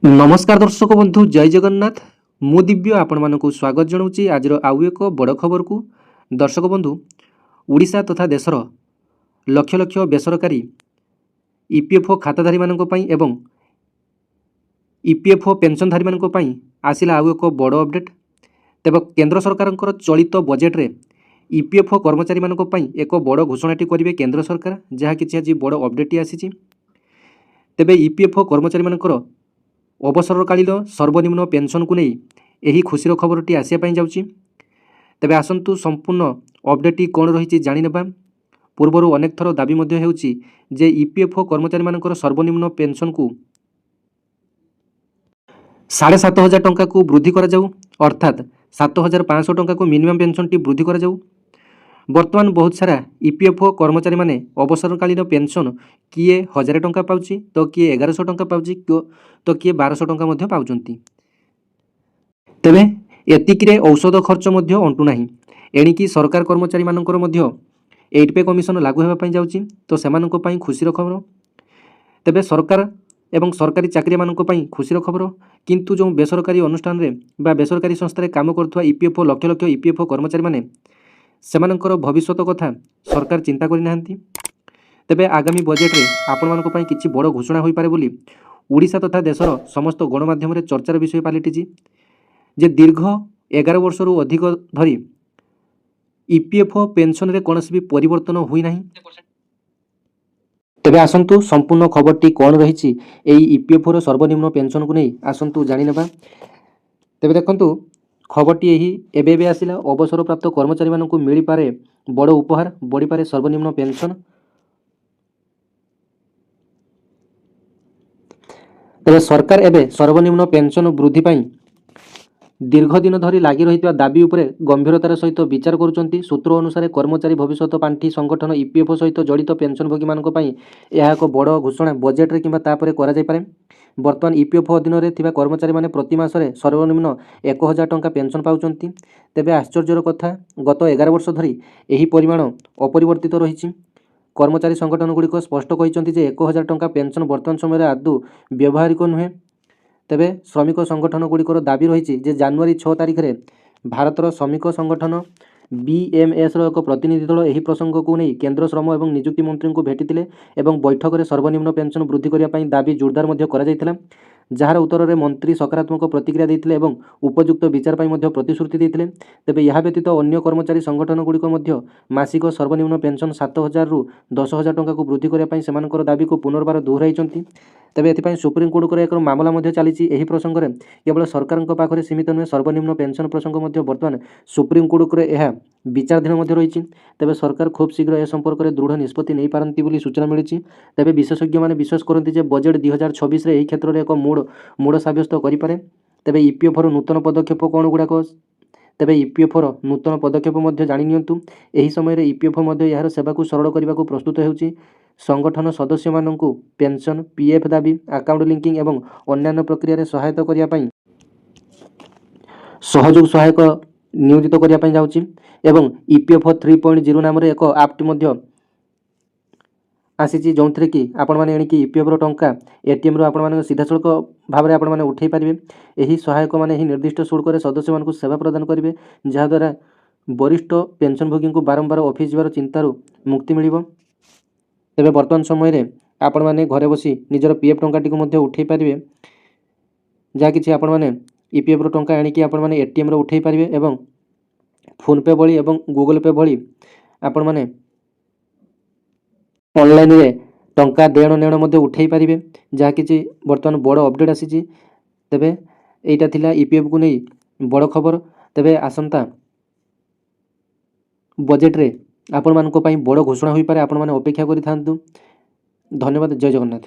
नमस्कार दर्शक बंधु जय जगन्नाथ मु दिव्य आपण मानक स्वागत जनाऊँगी आज आउ एक बड़ खबर को। दर्शक बंधु ओडिशा तथा देशर लक्ष लक्ष बेसरकारी ईपीएफओ खाताधारी मानक पई एवं ईपीएफओ पेंशनधारी मानक पई आसिला आउ एक बड़ अपडेट। तेब केंद्र सरकार चलित बजेट रे ईपीएफओ कर्मचारी मानक पई एक बड़ घोषणाटी करेंगे केंद्र सरकार, जहाँ किसी आज बड़ अपडेट आसी। तेबे ईपीएफओ कर्मचारी मानकर अवसरकालीन सर्वनिम्न पेंशन को नहीं यही खुशीर खबरटी आसापी जाऊँगी। तेबे आसतु संपूर्ण अपडेट कौन रही जाणीने पूर्वर अनेक थर दाबी जे ईपीएफओ कर्मचारी मानकर सर्वनिम्न पेंशन को 7,500 टंका को वृद्धि करा जाऊ, अर्थात 7,500 टंका को मिनिमम पेंशन टी वृद्धि करा जाऊ। बर्तमान बहुत सारा ईपीएफओ कर्मचारी माने अवसरकालीन पेंशन किए 1000 टंका पाउची तो किए 1100 टंका पाउची तो किए 1200 टंका मध्य पाउचंती। तेबे एतिकिरे औषध खर्च मध्य अंटू नाही। एणिकी सरकार कर्मचारी मानकर मध्य 8 पे कमिशन लागू हेबा पई जाउची, तो सेमानक पई खुशीर खबर। तेबे सरकार एवं सरकारी चाकरी मानक पई खुशीर खबर, किंतु जो बेसरकारी अनुष्ठान रे बा बेसरकारी संस्था रे काम करथुवा ईपीएफओ लक्ष लक्ष ईपीएफओ कर्मचारी माने सेमानकर भविष्यत कथा सरकार चिंता करि नाहंती। तेबे आगामी बजेट रे आपण मानक पई किछि बड़ घोषणा होई पारे बोली ओडिशा तथा देशर समस्त गणमाध्यम रे चर्चार विषय पालिटिछि जे दीर्घ 11 वर्ष रु अधिक धरी ईपीएफओ पेंशन रे कोनोसी भी परिवर्तन होई नाही। तेबे आसंतु संपूर्ण खबरटी कौन रही एई ईपीएफओ रो सर्वनिम्न पेंशन को नहीं आसंतु जानि नेबा। तेबे देखंतु खबरटी यही एबे आसिला अवसर प्राप्त कर्मचारी मानक मिली पारे बड़ उपहार, बढ़ी पारे सर्वनिम्न पेंशन। तेबे सरकार एबे सर्वनिम्न पेंशन वृद्धि पाई दीर्घ दिन धरी लगी रही दाबी उपरे गंभीरतार सहित विचार करुचंती। सूत्र अनुसार कर्मचारी भविष्यत पांठी संगठन ईपीएफओ सहित जड़ित पेंशनभोगी मानक पई यह एक बड़ घोषणा बजेट रे किंबा तापरे करा जाय पारे। वर्तमान ईपीएफओ अधीन रे थिबा कर्मचारी माने प्रति मासरे सर्वनिम्न 1000 टंका पेंशन पाउचंती। तेबे आश्चर्यर कथा गत 11 वर्ष धरी एही परिमाण अपरिवर्तित रही। कर्मचारी संगठन गुड़िक स्पष्ट कहिसंती जे 1000 टंका पेंशन वर्तमान समय आदौ व्यवहारिक नुहे। तेबे श्रमिक संगठन गुड़िकर दाबी रही जे जनवरी 6 तारिख रे भारतर श्रमिक संगठन बीएमएस रो एक प्रतिनिधि दल एही प्रसंग को नहीं केंद्र श्रम और नियुक्ति मंत्री को भेटिथिले एवं बैठक में सर्वनिम्न पेंशन वृद्धि करने पई दाबी जोरदार मध्य करा जायथिला। जार उत्तर में मंत्री सकारात्मक प्रतिक्रिया देते और उपयुक्त विचार पर प्रतिश्रुति देते। तेबे यह व्यतीत अन्य कर्मचारी संगठन गुड़िक मासिक सर्वनिम्न पेंशन 7,000 रु 10,000 टंका को वृद्धि करने सेमानकर दाबी को पुनर्बार दोहराई। तेबे एथिपाई सुप्रीमकोर्ट एक मामला मध्य चली प्रसंग में केवल सरकार पाखे सीमित नुहे सर्वनिम्न पेंशन प्रसंग बर्तमान सुप्रीमकोर्ट यह विचाराधीन रही। तेबे सरकार खूब शीघ्र ए संपर्क में दृढ़ निष्पत्ति नहीं पारती बोली सूचना मिली। तेबे विशेषज्ञ मैंने विश्वास करती जे बजेट 2026 रे एही क्षेत्र में एक मोड़ सब्यस्त करें। तेबे ईपीएफओ नूतन पदक्षेप कौन गुड़ाक तेबे ईपीएफओ नूतन पदक्षेप जाणी नियंतु। एही समय ईपीएफओ यार सेवा को सरल करने को प्रस्तुत होउची। संगठन सदस्य माननकु पेंशन पीएफ दाबी अकाउंट लिंकिंग एवं अन्य प्रक्रिया रे सहायता करिया पई सहयोग सहायक नियोजित करिया पई जाउची एवं ईपीएफओ 3.0 नाम रे एक ऐप मध्य आसी जो थे कि आपण मैंने एणिकी ईपीएफओ टंका एटीएम रो आपण माने सीधा सड़क भाव में आपण मैंने उठे पारे। यही सहायक मैंने ही निर्दिष्ट शुल्क सदस्य मानक सेवा प्रदान करेंगे, जहाद्वारा वरिष्ठ पेंशनभोगी को बारंबार ऑफिस जीवार चिंतार मुक्ति मिल। तेबे वर्तमान समय रे आपण माने घरे बसी निजर पीएफ टंकाटी को उठे पारे, जहाँ कि आपण माने ईपीएफ टंका आणिकी आपण माने एटीएम रो उठे पारे एवं फोन पे भली एवं गूगल पे भली आपण माने ऑनलाइन रे टंका देण नेण मध्य उठे पारे, जहाँ कि वर्तमान बड़ अपडेट आसी। तेबे एटा थिला ईपीएफ को नहीं बड़ खबर। तेबे आसंता बजेट रे आपण मानक पई बड़ घोषणा होई पारे, आपण माने अपेक्षा करि थांतु। धन्यवाद। जय जगन्नाथ।